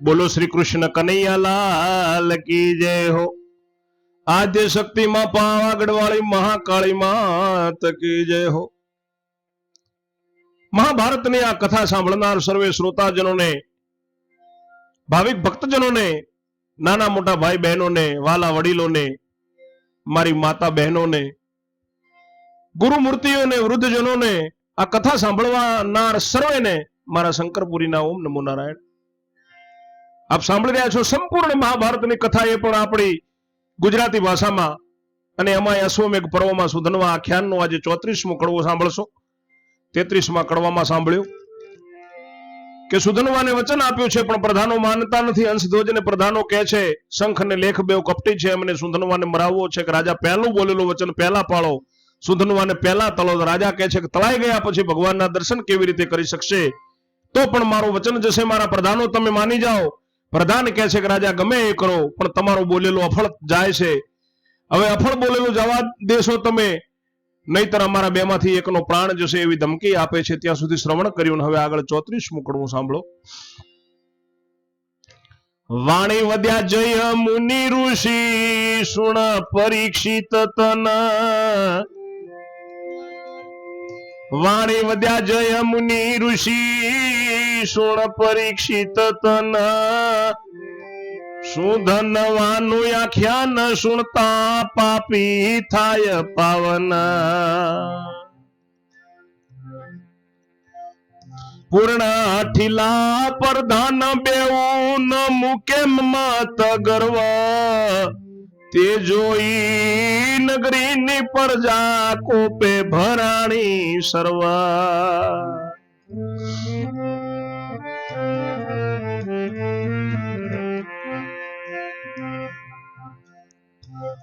बोलो श्री कृष्ण कन्हैया लाल की जय हो। आद्य शक्ति मां पावागढ़ वाली महाकाली मात की जय हो। महाभारत ने आ कथा सांभळनार सर्वे श्रोताजनों ने, भाविक भक्तजनों ने, नाना मोटा भाई बहनों ने, वाला वडीलों ने, मारी माता बहनों ने, गुरुमूर्तियों ने, वृद्धजनों ने, आ कथा सांभळनार सर्वे ने मारा शंकरपुरीना ओम नमो नारायण। आप सांभળી રહ્યા છો સંપૂર્ણ મહાભારતની કથા, એ પણ આપણી ગુજરાતી ભાષામાં અને એમાં અશ્વમેઘ પર્વમાં સુધનવા આખ્યાનનો આજે 34મો કડવો સાંભળશો। 33મા કડવામાં સાંભળ્યું કે સુધનવાને વચન આપ્યું છે પણ પ્રધાનો માનતા નથી। અંશધ્વજને પ્રધાનો કહે છે શંખ અને લેખ બેવ કપટી છે, અમને સુધનવાને મરાવવો છે કે રાજા પહેલું બોલેલું વચન પહેલા પાળો, સુધનવાને પહેલા તળો। રાજા કહે છે કે તળાઈ ગયા પછી ભગવાનના દર્શન કેવી રીતે કરી શકશે, તો પણ મારું વચન જશે, મારા પ્રધાનો તમે માની જાઓ। प्रधान कहे छे कि राजा गमे ए करो पण तमारो बोलेलो अफळ जाय छे, हवे अफळ बोलेलो जवा देशो तमे, नहीतर अमारा बेमांथी एकनो प्राण जशे एवी धमकी आपे छे। त्यां सुधी श्रवण कर्युं। हवे आगळ 34मुं कड़वुं सांभळो। वाणी वद्या जय मुनि ऋषि सुण परीक्षित तन, वाणी वद्या जय मुनि ऋषि सुण परीक्षित तन, सुधनवानु आख्यान सुनता पापी थाय पावन। पूर्ण ठिला प्रधान बेऊन मुके मत गर्व, ते जोई नगरी नी प्रजा कोपे भराणी सर्व।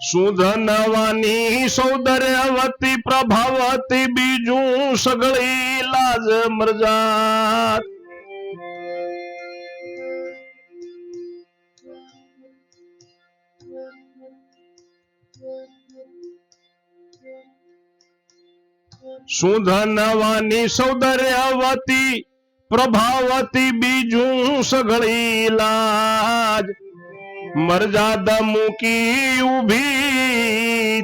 सुधनवानी सौंदर्यवती प्रभावती बीजू सगळी लाज मरजात। सुधनवानी सौंदर्यवती प्रभावती बीजू सगळी लाज, मर्याद मूकी उभी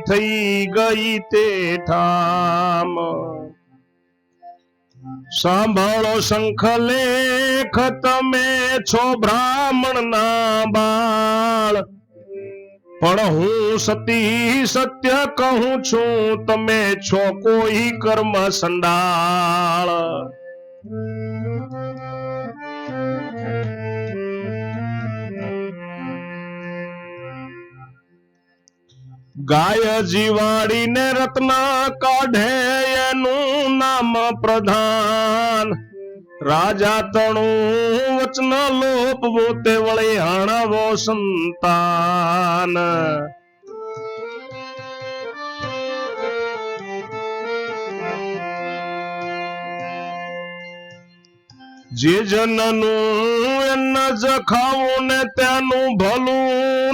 थई गई ते ठाम। सांभळो शंख लेख तमे छो ब्राह्मण ना बाळ, पण हूँ सती सत्य कहूं छू तमे छो कोई कर्म संडाळ। गाय जीवाड़ी ने रत्न काढ़े एनु नाम प्रधान, राजा तणु वचन लोपवो ते वळे हणवो संतान। जे जननु एन जखावो ने त्यानु भलू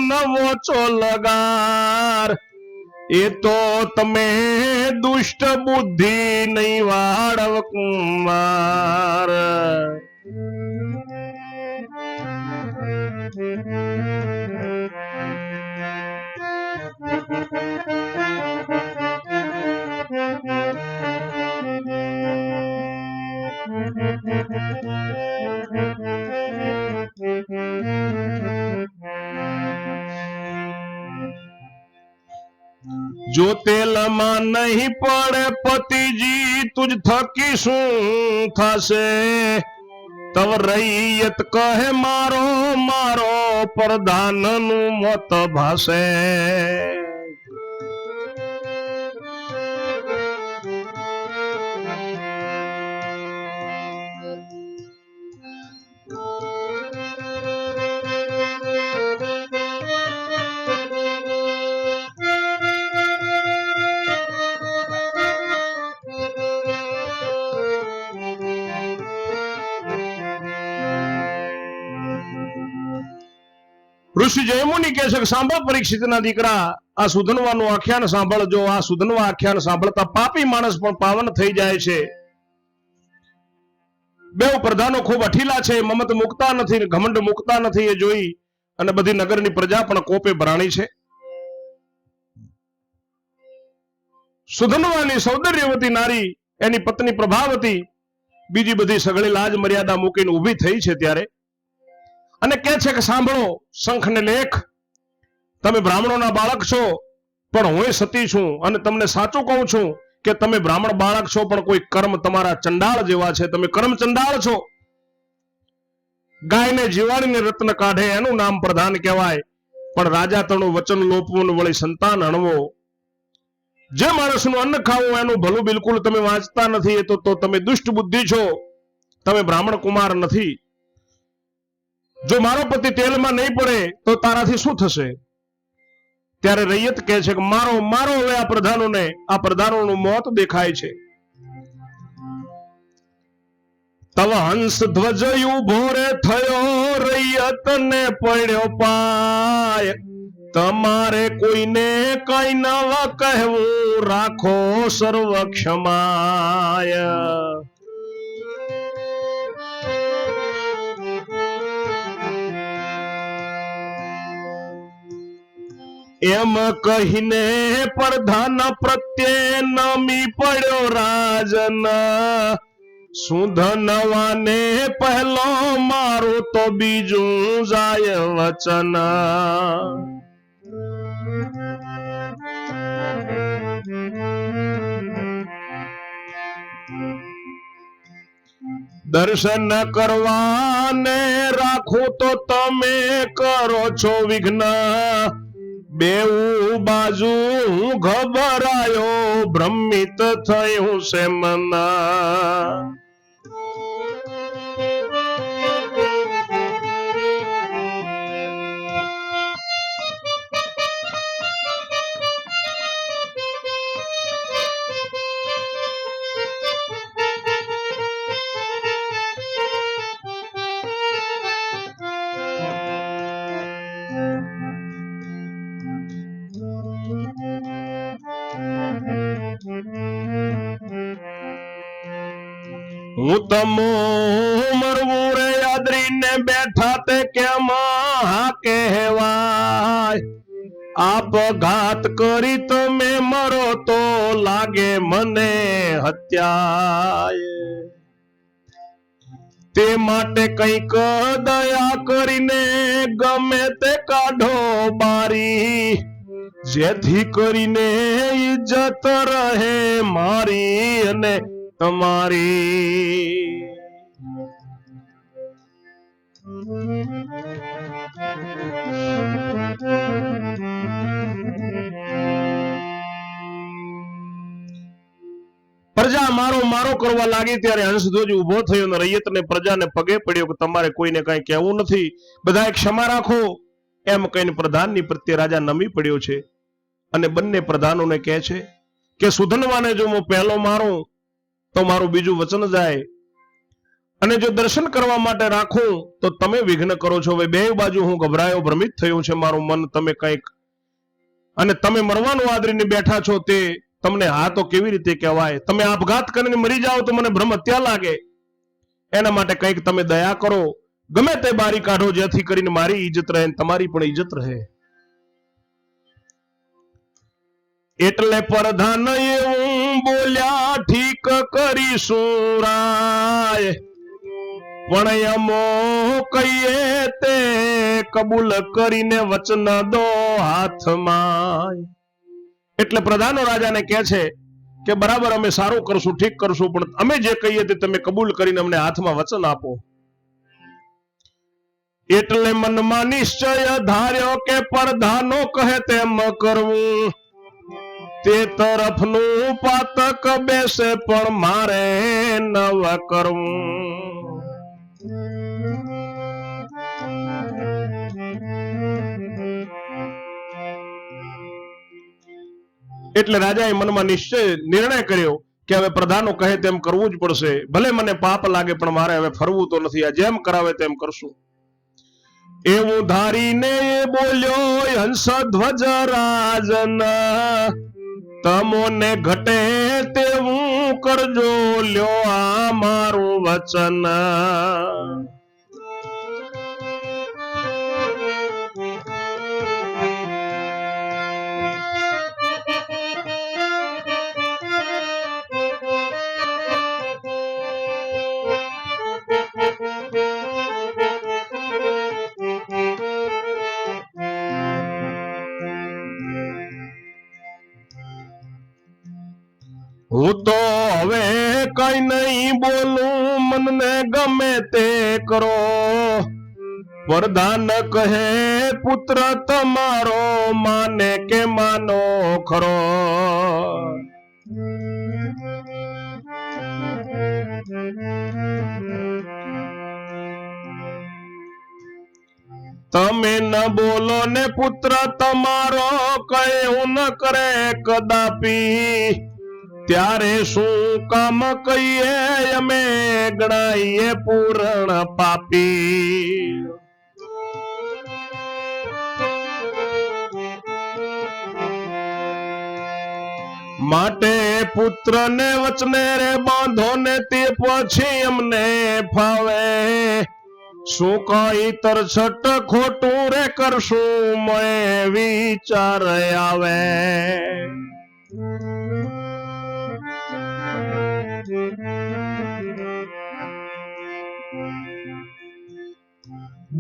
नवो चो लगार, ए तो तमे दुष्ट बुद्धि नहीं वाड़व कुमार। जो तेल में नहीं पड़े पति जी तुझ थकी शू थासे, तब रैयत कहे मारो मारो प्रधान नु मत भासे। ऋषि जयमुनि कहे छे सांभळ परीक्षितना दीकरा, आ सुधनवानुं आख्यान सांभळजो। आ सुधनवा आख्यान सांभळता पापी माणस पण पावन थई जाय छे। બેઉ પ્રધાનો ખૂબ અઠીલા છે, મમત મુકતા નથી, ઘમંડ મુકતા નથી. એ જોઈ અને બધી નગરની પ્રજા પણ કોપે ભરાણી છે. સુધનવાની સૌંદર્યવતી નારી, એની પત્ની પ્રભાવતી, બીજી બધી સગળી લાજ મર્યાદા મૂકીને ઊભી થઈ છે ત્યારે અને કહે છે કે સાંભળો શંખ ને લેખ, તમે બ્રાહ્મણોના બાળક છો, પણ હું સતી છું અને તમને સાચું કહું છું કે તમે બ્રાહ્મણ બાળક છો, પણ કોઈ કર્મ તમારા ચંડાળ જેવા છે. તમે કર્મ ચંડાળ છો. ગાયને જીવાડીને રત્ન કાઢે એનું નામ પ્રધાન કહેવાય, પણ રાજા તણું વચન લોપવું વળી સંતાન હણવો. જે માણસનું અન્ન ખાવું એનું ભલું બિલકુલ તમે વાંચતા નથી. એ તો તમે દુષ્ટ બુદ્ધિ છો, તમે બ્રાહ્મણ કુમાર નથી. જો મારો પતિ તેલમાં નહીં પડે તો તારાથી શું થશે? ત્યારે રૈયત કહે છે કે મારો મારો હવે આ પ્રધાનોનું મોત દેખાય છે. તવ હંસ ધ્વજ ઉભો રે થયો, રૈયત ને પડ્યો પાય. તમારે કોઈને કઈ નવા કહેવું, રાખો સર્વ ક્ષમાય. એમ કહીને પ્રધાન પ્રત્યે નમી પડ્યો રાજન. સુધનવાને પહેલો મારું તો બીજું જાય વચન. દર્શન કરવાને રાખો તો તમે કરો છો વિઘ્ન. બેઉ બાજુ ઘબરાયો, ભ્રમિત થયું છે મન. હું તમો મરવું રે યાદરીને બેઠા તે કેમ હા કહેવાય. આપઘાત કરી તમે મરો તો લાગે મને હત્યાય. તે માટે કંઈક દયા કરીને ગમે તે કાઢો બારી, જેથી કરીને ઇજ્જત રહે મારી અને તમારી. પ્રજા મારો મારો કરવા લાગી ત્યારે હંસધ્વજ ઉભો થયો અને રૈયતને પ્રજાને પગે પડ્યો કે તમારે કોઈને કઈ કહેવું નથી, બધાએ ક્ષમા રાખો. એમ કહીને પ્રધાનની પ્રત્યે રાજા નમી પડ્યો છે અને બંને પ્રધાનોને કહે છે કે સુધનવાને જો હું પહેલો મારું તો મારું બીજું વચન જાય, અને જો દર્શન કરવા માટે રાખું તો તમે વિઘ્ન કરો છો. હવે બે બાજુ હું ગભરાયો, ભ્રમિત થયું છે મારું મન. તમે કંઈક અને તમે મરવાનું આદરીને બેઠા છો, તે તમને હા તો કેવી રીતે કહેવાય? તમે આપઘાત કરીને મરી જાઓ તો મને ભ્રમ હત્યા લાગે. એના માટે કંઈક તમે દયા કરો, ગમે તે બારી કાઢો, જેથી કરીને મારી ઇજ્જત રહે, તમારી પણ ઇજ્જત રહે. એટલે પ્રધાન એવું બોલ્યા, ઠીક કરીશું રાય, પણ એમો કહીએ તે કબૂલ કરીને વચન દો હાથમાં. એટલે પ્રધાનો રાજાને કહે છે કે બરાબર, અમે સારું કરશું, ઠીક કરશું, પણ અમે જે કહીએ તે તમે કબૂલ કરીને અમને હાથમાં વચન આપો. એટલે મનમાં નિશ્ચય ધાર્યો કે પ્રધાનો કહે તેમ કરવું. તે તરફનું પાતક બેસે પણ મારે નવ કરવું. એટલે રાજાએ મનમાં નિર્ણય કર્યો કે હવે પ્રધાનો કહે તેમ કરવું જ પડશે. ભલે મને પાપ લાગે પણ મારે હવે ફરવું તો નથી, આ જેમ કરાવે તેમ કરશું. એવું ધારીને બોલ્યો હંસધ્વજ રાજન, તમોને ઘટે તેવું કરજો લ્યો આ મારું વચન. હું તો હવે કઈ નહીં બોલું, મનને ગમે તે કરો. પ્રધાન કહે પુત્ર તમારો માને કે માનો ખરો. તમે ન બોલો ને પુત્ર તમારો કયું ન કરે કદાપી. ત્યારે શું કામ કહીએ અમે ગણાઈએ પૂર્ણ પાપી. માટે પુત્ર ને વચને રે બાંધો ને તે પછી અમને ફાવે. શું કઈ તરછટ ખોટું રે કરશું મેં વિચાર આવે.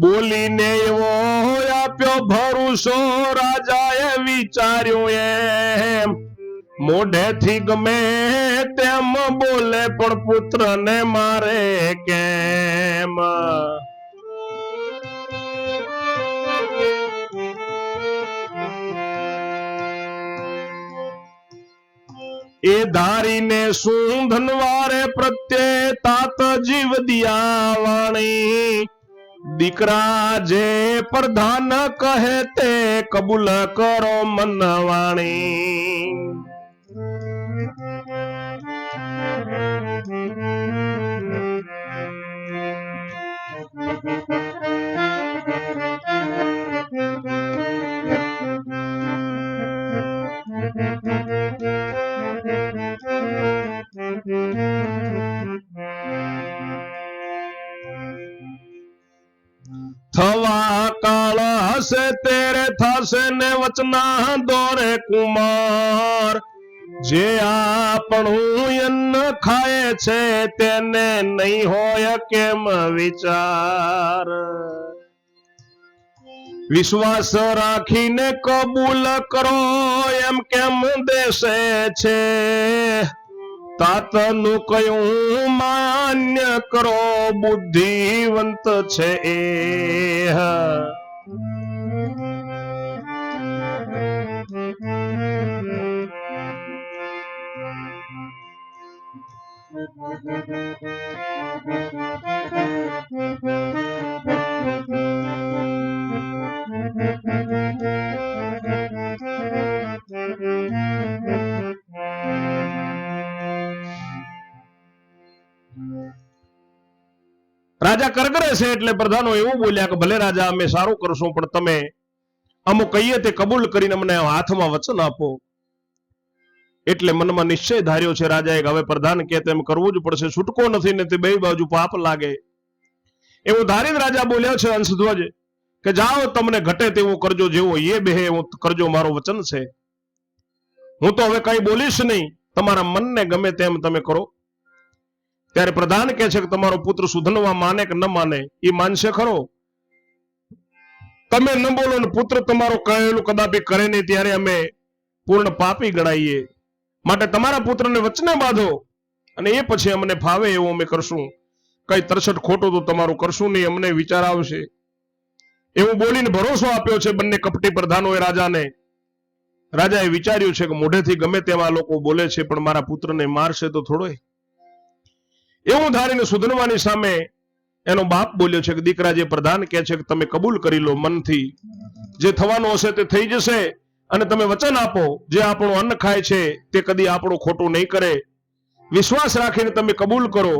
બોલીને એવો આપ્યો ભરોસો, રાજાએ વિચાર્યું એમ. મોઢેથી ગમે તેમ બોલે પણ પુત્રને મારે કેમ. એ ધારીને શું ધનવારે પ્રત્યે તાત જીવ દિયા વાણી. દીકરા જે પ્રધાન કહે તે કબૂલ કરો મનવાણી. થવા કાળ હશે તેરે થશે ને વચના દોરે કુમાર. જે આપણું અન્ન ખાય છે તેને નહીં હોય કેમ વિચાર. વિશ્વાસ રાખીને કબૂલ કરો એમ કેમ દેશે છે. તાતનું કયું માન્ય કરો બુદ્ધિવંત છે એ. રાજા કરગરે છે એટલે પ્રધાનો એવું બોલ્યા કે ભલે રાજા અમે સારું કરશું પણ તમે અમુક કહીએ તે કબૂલ કરીને અમને હાથમાં વચન આપો. એટલે મનમાં નિશ્ચય ધાર્યો છે રાજાએ હવે પ્રધાન કે તેમ કરવું જ પડશે, છૂટકો નથી ને તે બે બાજુ પાપ લાગે. એવું ધારીને રાજા બોલ્યો છે હંસધ્વજ કે જાઓ તમને ઘટે તેવું કરજો, જેવો એ બેહે એવું કરજો, મારો વચન છે. હું તો હવે કઈ બોલીશ નહીં, તમારા મનને ગમે તેમ તમે કરો. ત્યારે પ્રધાન કહે છે કે તમારો પુત્ર સુધનવા માને કે ન માને એ માનશે ખરો. તમે ન બોલો ને પુત્ર તમારો કહેલું કદાપી કરે નહીં ત્યારે અમે પૂર્ણ પાપી ગણાઈએ. માટે તમારા પુત્રને વચને બાંધો અને એ પછી અમને ફાવે એવું અમે કરશું. કઈ તરછટ ખોટું તો તમારું કરશું નહીં, અમને વિચાર આવશે. એવું બોલીને ભરોસો આપ્યો છે બંને કપટી પ્રધાનોએ રાજાને. રાજાએ વિચાર્યું છે કે મોઢેથી ગમે તેવા લોકો બોલે છે પણ મારા પુત્રને મારશે તો થોડોય. એવું ધારીને સુધનવાની સામે એનો બાપ બોલ્યો છે કે દીકરા જે પ્રધાન કહે છે કે તમે કબૂલ કરી લો મનથી, જે થવાનું હશે તે થઈ જશે. અને તમે વચન આપો જે આપણું અન્ન ખાય છે તે કદી આપણું ખોટું નહીં કરે. વિશ્વાસ રાખીને તમે કબૂલ કરો.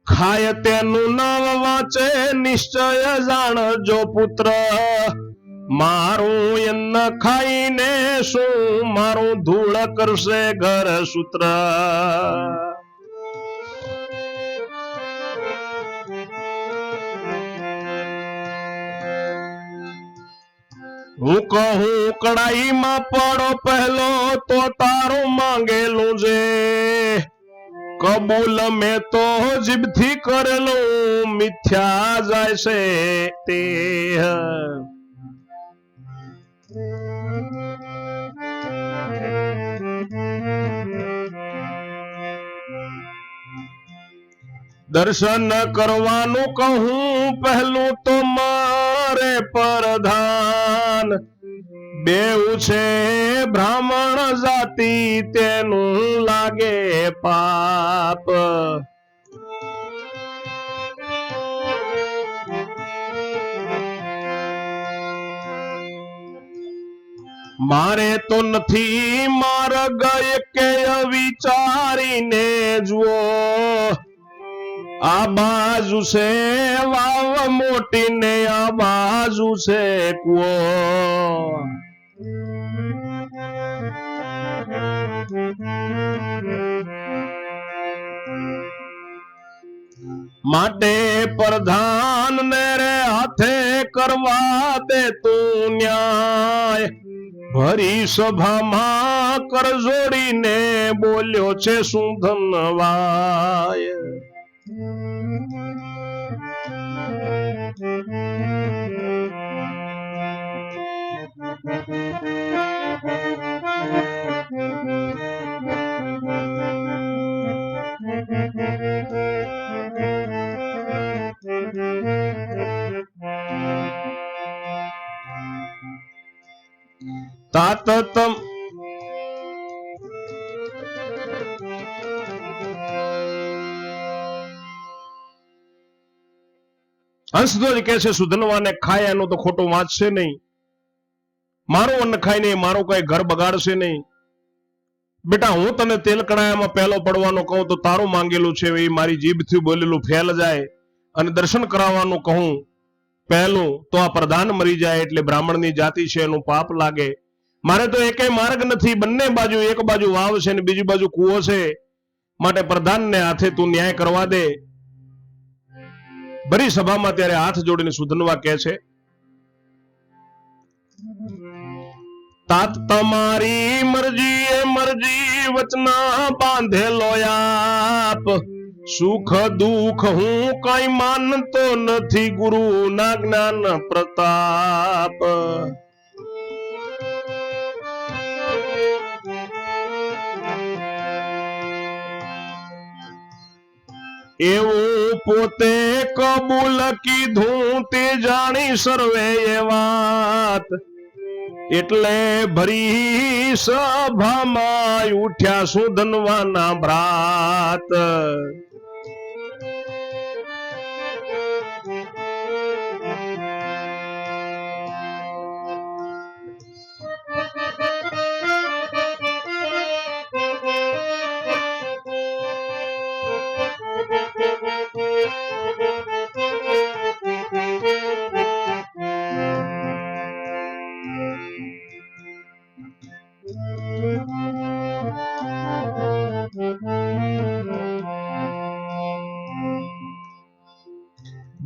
ખાય તેનું નામ વાંચે નિશ્ચય જાણજો પુત્ર, મારું અન્ન ખાઈને શું મારું ધૂળ કરશે ઘર સૂત્ર. હું કહું કડાઈમાં પડો પહેલો તો તારું માંગેલું છે કબૂલ મેં તો જીભથી કરેલું મિથ્યા જાય છે તે. દર્શન કરવાનું કહું પહેલું તો મારે પ્રધાન બેઉ છે બ્રાહ્મણ જાતિ તેનું લાગે પાપ. મારે તો નથી માર્ગ કે વિચારીને જુઓ આ બાજુ છે વાવ મોટી ને આ બાજુ છે કુવો. માટે પ્રધાન ને રે હાથે કરવા દે તું ન્યાય. ભરી સભામાં કર જોડીને બોલ્યો છે શું ધનવાય. તાત તમ હંસધ્વજ કહે છે સુધનવાને ખાય એનું તો ખોટું વાંચશે નહીં. મારું અન્ન ખાય નહીં મારું કઈ ઘર બગાડશે નહીં. બેટા હું તને તેલ કડાયામાં પહેલો પડવાનું કહું તો તારું માંગેલું છે એ મારી જીભથી બોલેલું ફેલ જાય. અને દર્શન કરાવવાનું કહું પહેલું તો આ પ્રધાન મરી જાય એટલે બ્રાહ્મણની જાતિ છે એનું પાપ લાગે. મારે તો એકેય માર્ગ નથી. બંને બાજુ એક બાજુ વાવ છે ને બીજી બાજુ કૂવો છે. માટે પ્રધાનને હાથે તું ન્યાય કરવા દે. ભરી સભામાં ત્યારે હાથ જોડીને સુધનવા કહે છે તાત તમારી મરજી એ મરજી વચના બાંધેલો આપ. સુખ દુઃખ હું કઈ માનતો નથી ગુરુ ના જ્ઞાન પ્રતાપ. એવું પોતે કબૂલ કીધું તે જાણી સર્વે એ વાત. એટલે ભરી સભામાં ઉઠ્યા સુધનવાના ભ્રાત.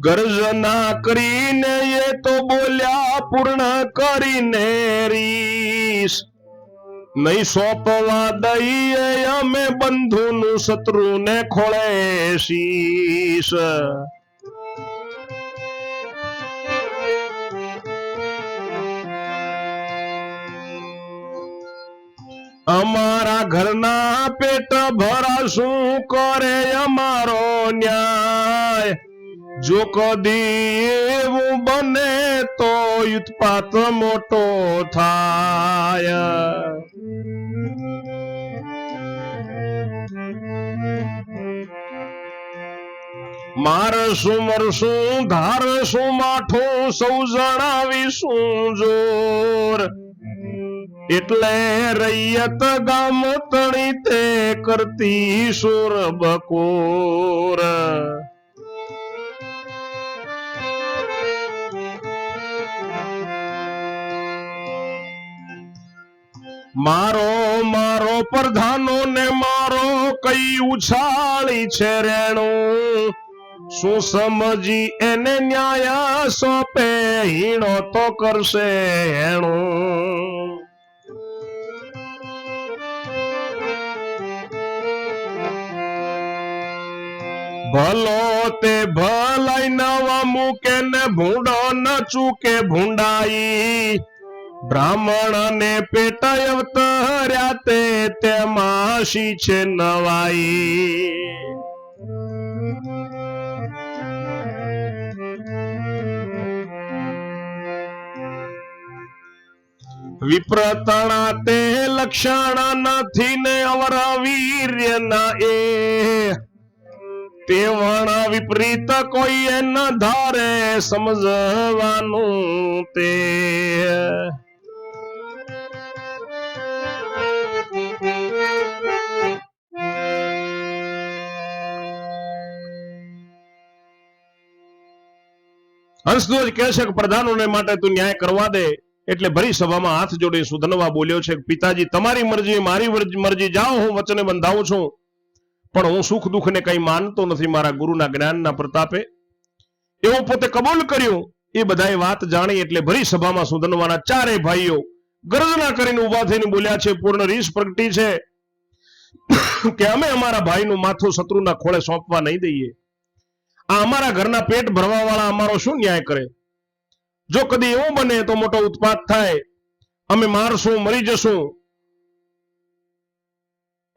ગર્જના કરીને એ તો બોલ્યા પૂર્ણ કરીને રીસ. નહીં સોંપવા દઈએ અમે બંધુનું શત્રુને ખોળે શીશ. અમારા ઘરના પેટ ભરાશું કરે અમારો ન્યાય. જો કદી એવું બને તો ઉત્પાત મોટો થાય. મારશું મરશું ધારશું માઠું સૌ જણાવીશું જોર. એટલે રૈયત ગામ તણી તે કરતી સુર બકોર. મારો મારો પ્રધાનો ને મારો કઈ ઉછાળી છે રેણું, શું સમજી એને ન્યાય સોંપે, હીણો તો કરશે હેણું. ભલો તે ભલાઈ નવા મૂકે ને ભૂંડો ન ચૂકે ભૂંડાઈ, બ્રાહ્મણ ને પેટ અવતર્યા તે માસી છે નવાઈ. વિપ્રતણા તે લક્ષણ નથી ને અવર વીર્ય ના એ, તે વણ વિપરીત કોઈ ન ધારે સમજવાનું તે. હંસધ્વજ કહે છે કે પ્રધાનોને માટે તું ન્યાય કરવા દે, એટલે ભરી સભામાં હાથ જોડી સુધનવા બોલ્યો છે, પિતાજી તમારી મરજી મારી મરજી, જાઓ હું વચને બંધાવું છું, પણ હું સુખ દુઃખ ને કઈ માનતો નથી મારા ગુરુના જ્ઞાનના પ્રતાપે. એવું પોતે કબૂલ કર્યું. એ બધાએ વાત જાણી એટલે ભરી સભામાં સુધનવાના ચારે ભાઈઓ ગર્જના કરીને ઉભા થઈને બોલ્યા છે, પૂર્ણ રીસ પ્રગટી છે કે અમે અમારા ભાઈનું માથું શત્રુના ખોળે સોંપવા નહીં દઈએ. આ અમારા ઘરના પેટ ભરવા વાળા અમારો શું ન્યાય કરે? જો કદી એવું બને તો મોટો ઉત્પાત થાય, અમે મારશું, મરી જશું,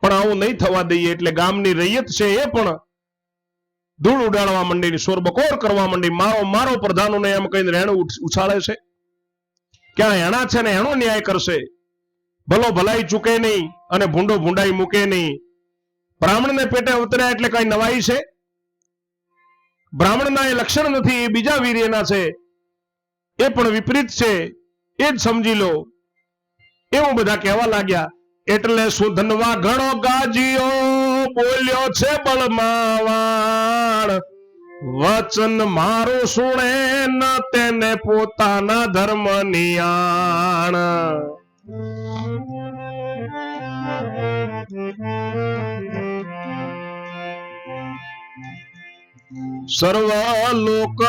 પણ આવું નહીં થવા દઈએ. એટલે ગામની રૈયત છે એ પણ ધૂળ ઉડાડવા માંડી, શોરબકોર કરવા માંડી, મારો મારો પ્રધાનોને એમ કહીને રેણું ઉછાળે છે. ક્યાં હેણા છે ને એનો ન્યાય કરશે? ભલો ભલાઈ ચૂકે નહીં અને ભૂંડો ભૂંડાઈ મૂકે નહીં. બ્રાહ્મણને પેટે અવતર્યા એટલે કઈ નવાઈ છે? બ્રાહ્મણના એ લક્ષણ નથી, એ બીજા વીર્યના છે, એ પણ વિપરીત છે, એ જ સમજી લો. એવું બધા કહેવા લાગ્યા. એટલે સુધનવા ઘણો ગાજીઓ બોલ્યો છે બળમાવાણ, વચન મારું સુણે ન તેને પોતાના ધર્મની આણ. સર્વ લોક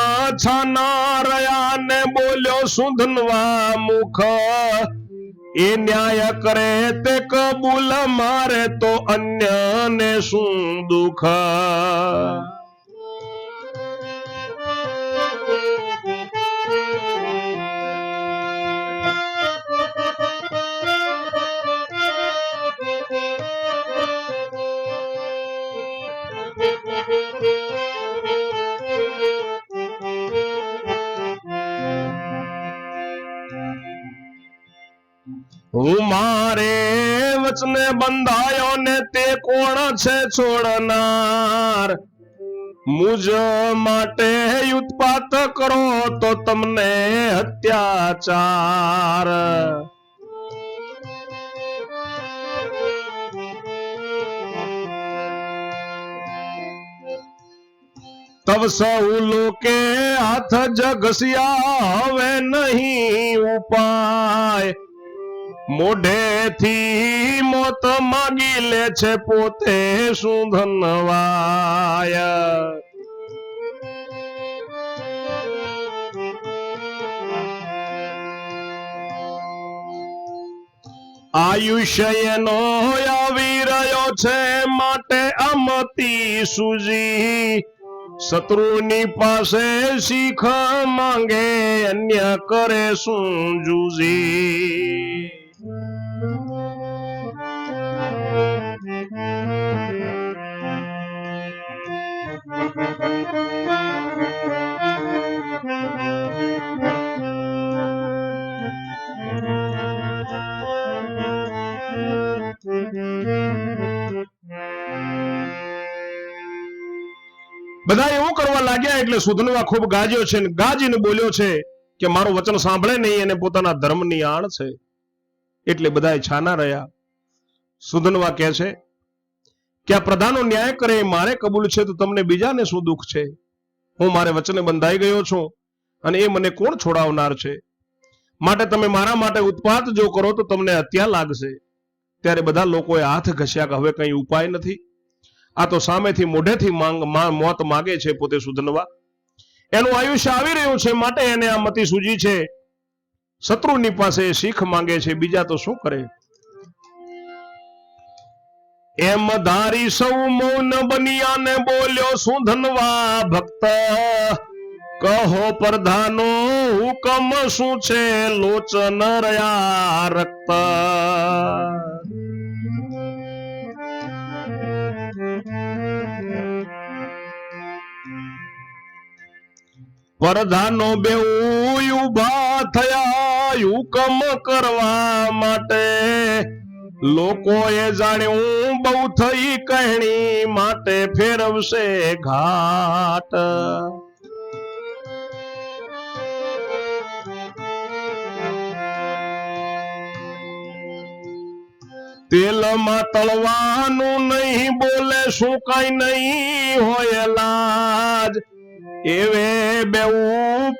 છાના રહ્યા ને બોલ્યો સુધનવા મુખ, એ ન્યાય કરે તે કબૂલ, મારે તો અન્ય ને શું દુઃખ. હું મારે વચને બંધાયો ને તે કોણ છે છોડનાર, મુજ માટે ઉત્પાત કરો તો તમને અત્યાચાર. તબ સૌ લોકે હાથ જગસ્યા, હવે નહીં ઉપાય, મોઢેથી મોત માગી લે છે પોતે સુધનવાય. આયુષ્ય એનો આવી રહ્યો છે, માટે અમતી સૂજી, શત્રુની પાસે શીખ માંગે, અન્ય કરે શું જૂજી. બધા એવું કરવા લાગ્યા એટલે સુધનવા ખૂબ ગાજ્યો છે, ગાજીને બોલ્યો છે કે મારું વચન સાંભળે નહીં અને પોતાના ધર્મની આણ છે. એટલે બધા છાના રહ્યા. સુધનવા કહે છે કે આ પ્રધાનો ન્યાય કરે મારે કબૂલ છે, તો તમને બીજાને શું દુઃખ છે? હું મારે વચને બંધાઈ ગયો છું અને એ મને કોણ છોડાવનાર છે? માટે તમે મારા માટે ઉત્પાત જો કરો તો તમને હત્યા લાગશે. ત્યારે બધા લોકોએ હાથ ઘસ્યા કે હવે કઈ ઉપાય નથી. આ તો સામેથી મોઢેથી મોત માગે છે પોતે સુધનવા. એનું આયુષ્ય આવી રહ્યું છે માટે એને આ મતિ સૂજી છે. શત્રુની પાસે શીખ માંગે છે, બીજા તો શું કરે. એમ ધારી સૌ મૌન બન્યા ને બોલ્યો સુધનવા ભક્ત, કહો પ્રધાનો હુકમ શું છે, લોચન રહ્યા રક્ત. પ્રધાનો બેઉ ઉભા થયા હુકમ કરવા માટે. લોકોએ જાણ્યું બહુ થઈ કહેણી માટે ફેરવશે ઘાટ. તેલમાં તળવાનું નહીં બોલે શું કઈ નહીં હોય લાજ. એવે બેઉ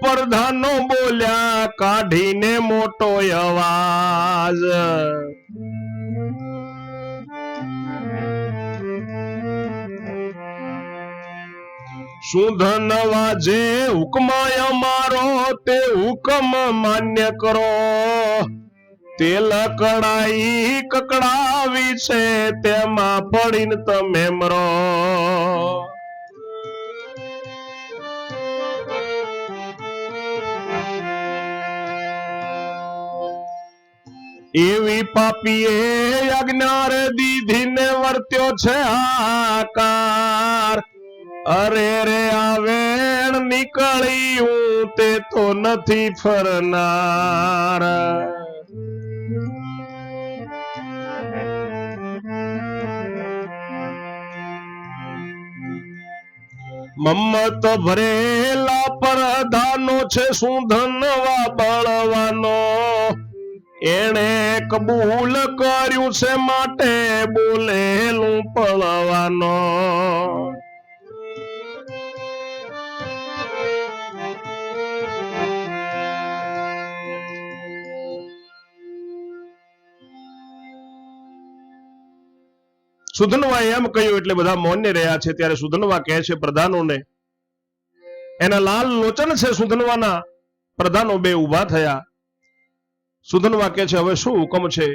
પ્રધાનો બોલ્યા કાઢીને મોટો અવાજ. સુધનવા જે હુકમ અમારો તે હુકમ માન્ય કરો. તેલ કડાઈ કકડાવી છે તેમાં પડીને તમે મરો. એવી પાપીએ આજ્ઞા રે દીધી ને વર્ત્યો છે આકાર. અરે રે આવેણ નીકળ્યું તે તો નથી ફરનાર. મમ્મત ભરેલા પ્રધાનો છે સુધનવા બળવાનો. એણે કબૂલ કર્યું છે માટે બોલેલું પળવાનો. સુધનવા એમ કહ્યું એટલે બધા મૌન રહ્યા છે. ત્યારે સુધનવા કહે છે પ્રધાનોને, એના લાલ લોચન છે સુધનવાના. પ્રધાનો બે ઉભા થયા. સુધનવા કહે છે હવે શું હુકમ છે.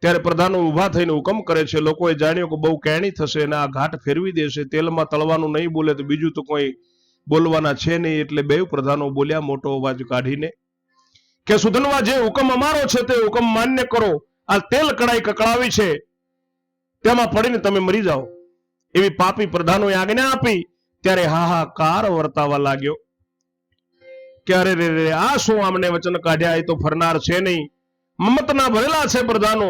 ત્યારે પ્રધાનો ઉભા થઈને હુકમ કરે છે. લોકોએ જાણ્યું કે બહુ કહેણી થશે અને આ ઘાટ ફેરવી દેશે. તેલમાં તળવાનું નહીં બોલે તો બીજું તો કોઈ બોલવાના છે નહીં. એટલે બે પ્રધાનો બોલ્યા મોટો અવાજ કાઢીને કે સુધનવા જે હુકમ અમારો છે તે હુકમ માન્ય કરો. આ તેલ કડાઈ કકડાવી છે તેમાં પડીને તમે મરી જાઓ. એવી પાપી પ્રધાનોએ આજ્ઞા આપી. ત્યારે હાહાકાર વર્તાવા લાગ્યો કે અરે રે રે આ શું આમને વચન કાઢ્યા, એ તો ફરનાર છે નહીં. મમતના ભરેલા છે પ્રધાનો.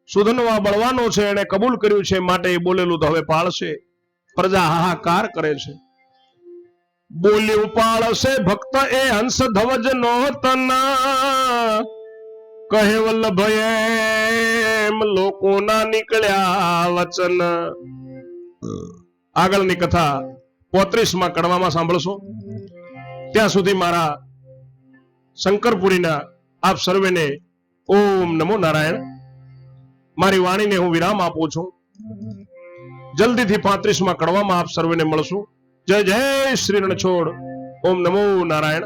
સુધનવા બળવાનો છે, એને કબૂલ કર્યું છે માટે એ બોલેલું તો હવે પાળશે. પ્રજા હાહાકાર કરે છે. બોલ્યું પાળશે ભક્ત એ હંસ ધવજ નો તના. કહે વલ્લભ એમ લોકોના નીકળ્યા વચન. આગળની કથા 35માં કડવામાં સાંભળશો. ત્યાં સુધી મારા શંકરપુરીના આપ સર્વેને ઓમ નમો નારાયણ. મારી વાણીને હું વિરામ આપું છું. જલ્દીથી 35માં કડવામાં આપ સર્વેને મળશું. જય જય શ્રી રણછોડ. ઓમ નમો નારાયણ.